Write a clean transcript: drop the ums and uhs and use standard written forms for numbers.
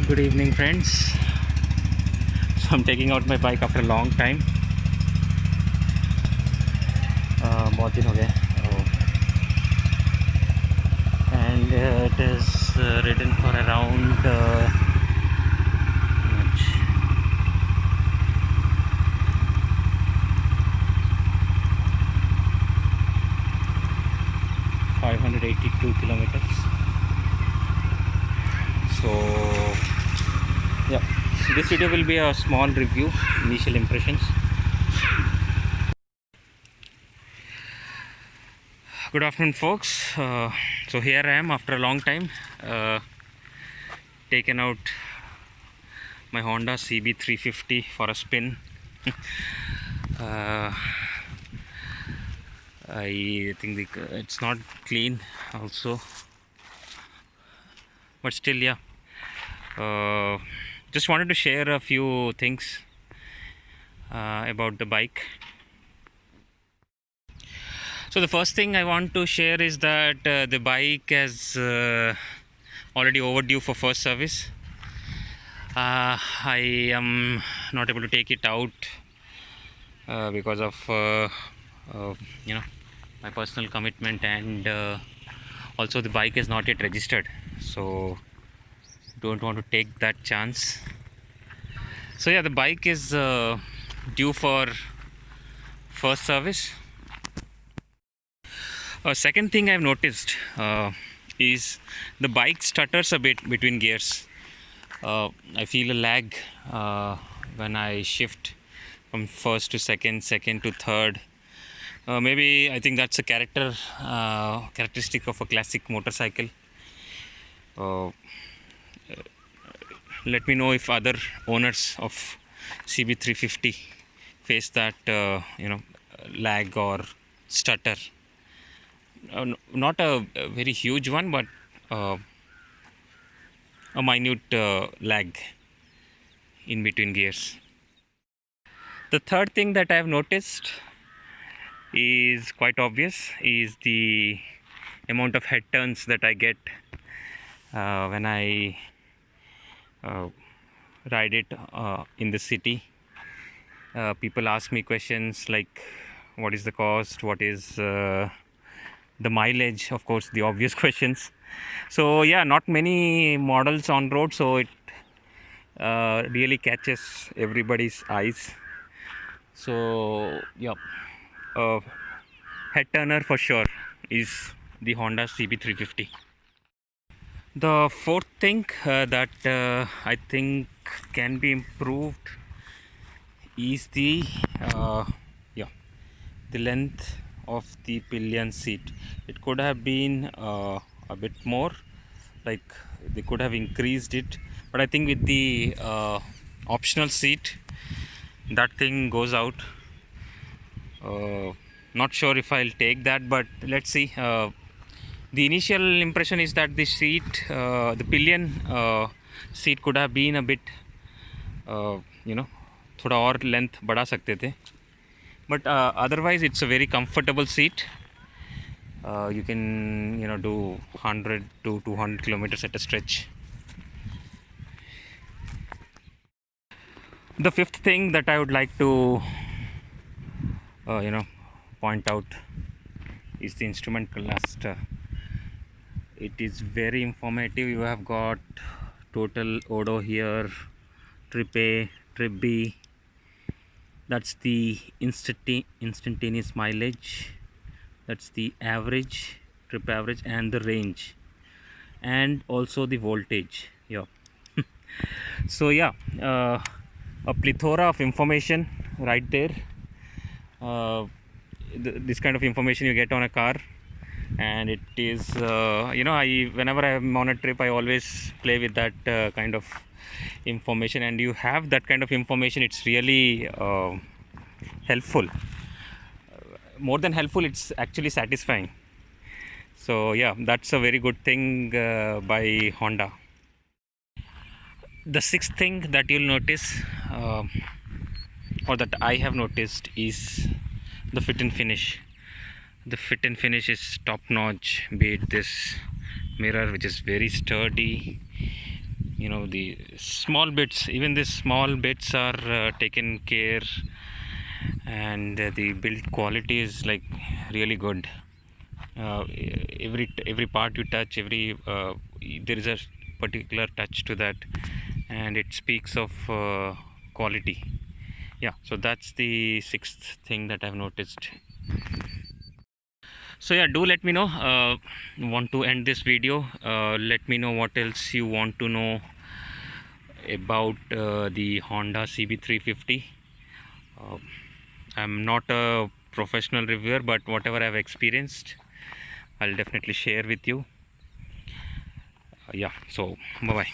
Good evening, friends. So I'm taking out my bike after a long time. बहुत दिन हो गए. And it is ridden for around much 582 kilometers. So yeah, this video will be a small review, initial impressions. Good afternoon, folks. So here I am after a long time, taken out my Honda CB350 for a spin. I think it's not clean also, but still, yeah. Just wanted to share a few things about the bike. So the first thing I want to share is that the bike is already overdue for first service. I am not able to take it out because of my personal commitment, and also the bike is not yet registered, so don't want to take that chance. So yeah, the bike is due for first service. Second thing I've noticed is the bike stutters a bit between gears. I feel a lag when I shift from first to second, second to third. Maybe I think that's a characteristic of a classic motorcycle. Let me know if other owners of CB350 face that lag or stutter. Not a very huge one, but a minute lag in between gears. The third thing that I have noticed is quite obvious, is the amount of head turns that I get when I ride it in the city. People ask me questions like, what is the cost, what is the mileage, of course, the obvious questions. So yeah, not many models on road, so it really catches everybody's eyes. So yeah, head turner for sure is the Honda CB350. The fourth thing that I think can be improved is the length of the pillion seat. It could have been a bit more, like they could have increased it, but I think with the optional seat, that thing goes out. Not sure if I'll take that, but let's see. The initial impression is that the seat, the pillion seat could have been a bit थोड़ा और length बढ़ा सकते थे, but otherwise it's a very comfortable seat. You can do 100 to 200 kilometers at a stretch. The fifth thing that I would like to point out is the instrument cluster. It is very informative. You have got total odo here, trip A, trip B. That's the instantaneous mileage. That's the average, trip average, and the range, and also the voltage. Yeah. So yeah, a plethora of information right there. This kind of information you get on a car, and it is whenever I'm on a trip, I always play with that kind of information, and you have that kind of information, it's really helpful. More than helpful, it's actually satisfying. So yeah, that's a very good thing by Honda. The sixth thing that you'll notice, or that I have noticed, is the fit and finish. The fit and finish is top notch, be it this mirror, which is very sturdy, you know, the small bits, even these small bits are taken care, and the build quality is like really good. Every part you touch, every there is a particular touch to that, and it speaks of quality. Yeah, so that's the sixth thing that I've noticed. So yeah, do let me know. Want to end this video, let me know what else you want to know about the Honda CB350. uh, I'm not a professional reviewer, but whatever I've experienced, I'll definitely share with you. Yeah, so bye bye.